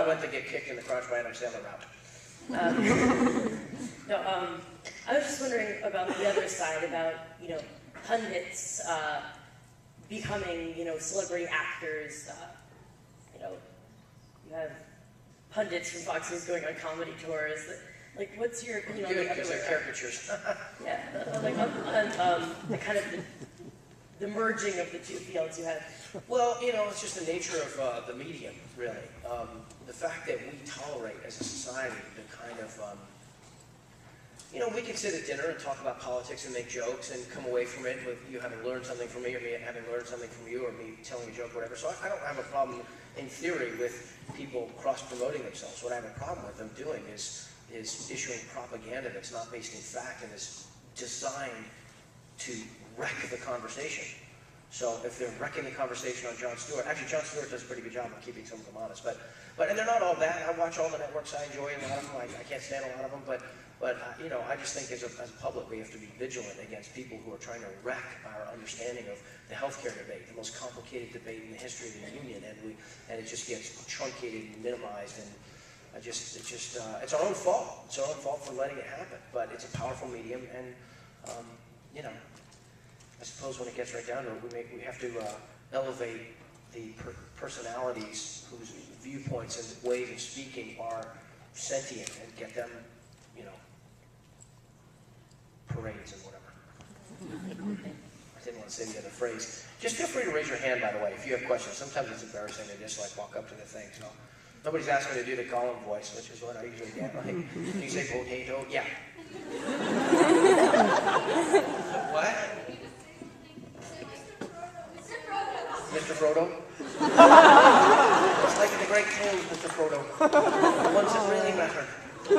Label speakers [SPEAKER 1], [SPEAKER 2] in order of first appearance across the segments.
[SPEAKER 1] went to get kicked in the crotch by Adam Sandler route.
[SPEAKER 2] I was just wondering about the other side, about, pundits becoming, celebrity actors. You have pundits from Fox News going on comedy tours. Like, what's your opinion on
[SPEAKER 1] Good, because they're caricatures.
[SPEAKER 2] Yeah, like on the kind of the merging of the two fields you have.
[SPEAKER 1] Well, it's just the nature of the medium, really. The fact that we tolerate as a society the kind of, we can sit at dinner and talk about politics and make jokes and come away from it with you having learned something from me or me having learned something from you or me telling a joke or whatever. So I don't have a problem, in theory, with people cross-promoting themselves. What I have a problem with them doing is issuing propaganda that's not based in fact and is designed to wreck the conversation. So if they're wrecking the conversation on Jon Stewart, actually Jon Stewart does a pretty good job of keeping some of them honest, but and they're not all bad. I watch all the networks, I enjoy a lot of them, I can't stand a lot of them, but I just think as a public we have to be vigilant against people who are trying to wreck our understanding of the healthcare debate, the most complicated debate in the history of the Union, and it just gets truncated and minimized, and it's our own fault. It's our own fault for letting it happen, but it's a powerful medium, and I suppose when it gets right down to it, we have to elevate the personalities whose viewpoints and ways of speaking are sentient and get them, parades and whatever. I didn't want to say the other phrase. Just feel free to raise your hand, by the way, if you have questions. Sometimes it's embarrassing to just walk up to the thing. So nobody's asked me to do the Gollum voice, which is what I usually get. Can you say potato? Yeah. What? Mr. Frodo? It's like in the Great Tales, Mr. Frodo. The ones that really matter. The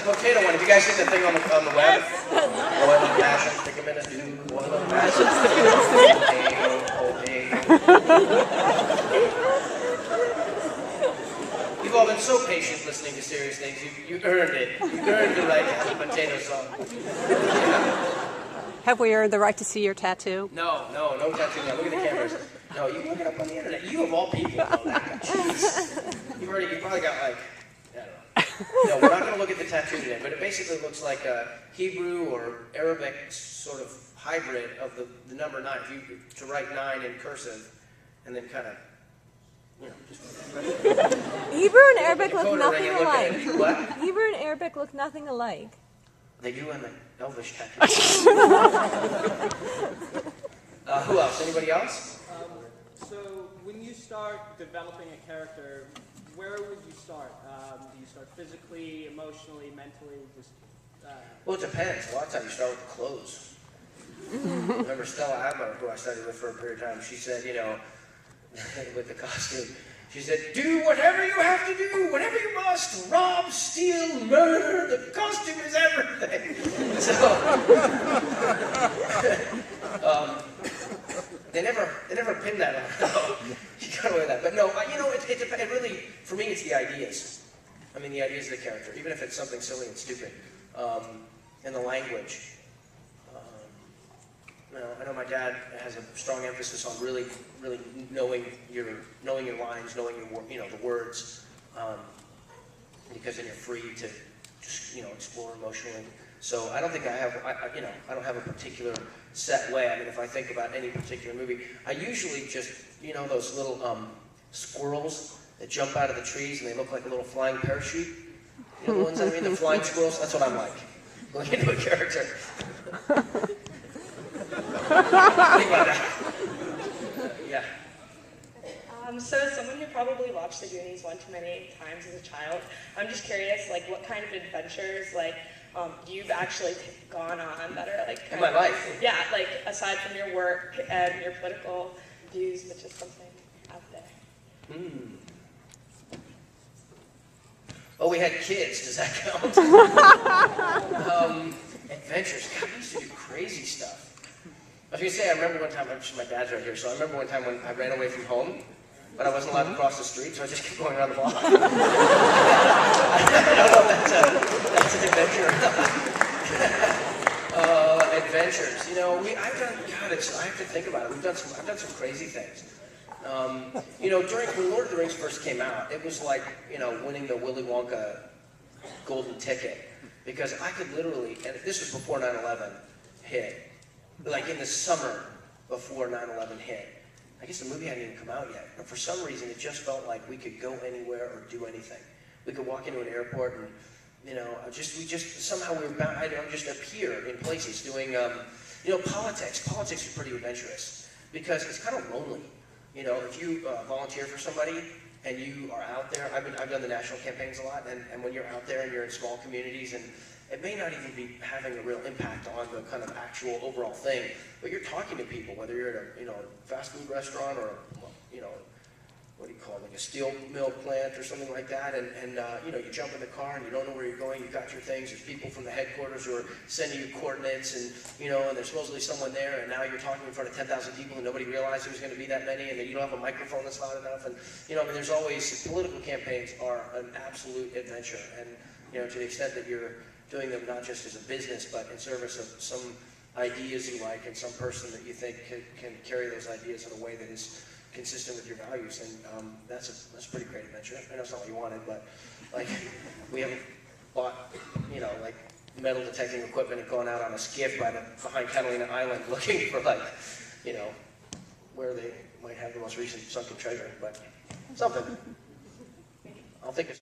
[SPEAKER 1] potato one. Have you guys seen the thing on the web? Boil and mash and stick them in a stew. Boil and mash and stick them in a stew. Potato. You've all been so patient listening to serious things. You earned it. You earned the right to have a potato song. Yeah.
[SPEAKER 3] Have we earned the right to see your tattoo?
[SPEAKER 1] No tattoo. No, look at the cameras. No, you can look it up on the internet. You of all people know that. Jeez. You probably got I don't know. No, we're not going to look at the tattoo today, but it basically looks like a Hebrew or Arabic sort of hybrid of the number 9. To write 9 in cursive, and then kind of, just...
[SPEAKER 3] Hebrew and Arabic look nothing alike.
[SPEAKER 1] What?
[SPEAKER 3] Hebrew and Arabic look nothing alike.
[SPEAKER 1] They do in the Elvish tattoo. Who else? Anybody else?
[SPEAKER 4] So when you start developing a character, where would you start? Do you start physically, emotionally, mentally?
[SPEAKER 1] Well, it depends. A lot of times you start with the clothes. Remember Stella Adler, who I studied with for a period of time, she said, with the costume, she said, do whatever you have to do, whatever you must, rob, steal, murder, the costume is everything. So, they never pinned that on. She got away with that. But no, it really, for me, it's the ideas. I mean, the ideas of the character, even if it's something silly and stupid. And the language. I know my dad has a strong emphasis on really knowing your lines, knowing the words, because then you're free to just explore emotionally. So I don't think I don't have a particular set way. I mean, if I think about any particular movie, I usually just those little squirrels that jump out of the trees and they look like a little flying parachute. The ones I mean, the flying squirrels. That's what I'm like. Going into a character. Think about that. Yeah.
[SPEAKER 5] So as someone who probably watched the Goonies one too many times as a child, I'm just curious, what kind of adventures, you've actually gone on that are,
[SPEAKER 1] in my life?
[SPEAKER 5] Yeah, aside from your work and your political views, but just something out there.
[SPEAKER 1] Oh, we had kids. Does that count? Adventures. God, we used to do crazy stuff. I was going to say, I remember one time, my dad's right here, so I remember one time when I ran away from home, but I wasn't allowed to cross the street, so I just kept going around the block. I don't know if that's an adventure. Adventures. I've done, I have to think about it. I've done some crazy things. You know, when Lord of the Rings first came out, it was like, you know, winning the Willy Wonka golden ticket. Because I could literally, and this was before 9/11 hit, like in the summer before 9/11 hit. I guess the movie hadn't even come out yet, but for some reason it just felt like we could go anywhere or do anything. We could walk into an airport and, you know, somehow we were bound, I don't just appear in places doing, you know, politics. Politics is pretty adventurous because it's kind of lonely. You know, if you volunteer for somebody and you are out there, I've done the national campaigns a lot, and when you're out there and you're in small communities, and it may not even be having a real impact on the kind of actual overall thing, but you're talking to people, whether you're at a, you know, fast food restaurant or, you know, what do you call it, like a steel mill plant or something like that, and you know, you jump in the car and you don't know where you're going, you got your things, there's people from the headquarters who are sending you coordinates, and, you know, and there's supposedly someone there, and now you're talking in front of 10,000 people and nobody realized there was going to be that many, and then you don't have a microphone that's loud enough, and, you know, I mean, there's always, political campaigns are an absolute adventure, and, you know, to the extent that you're doing them not just as a business, but in service of some ideas you like and some person that you think can carry those ideas in a way that is consistent with your values, and that's a pretty great adventure. I know it's not what you wanted, but like we haven't bought, you know, like metal detecting equipment and gone out on a skiff behind Catalina Island looking for, like, you know, where they might have the most recent sunken treasure, but something. I'll think of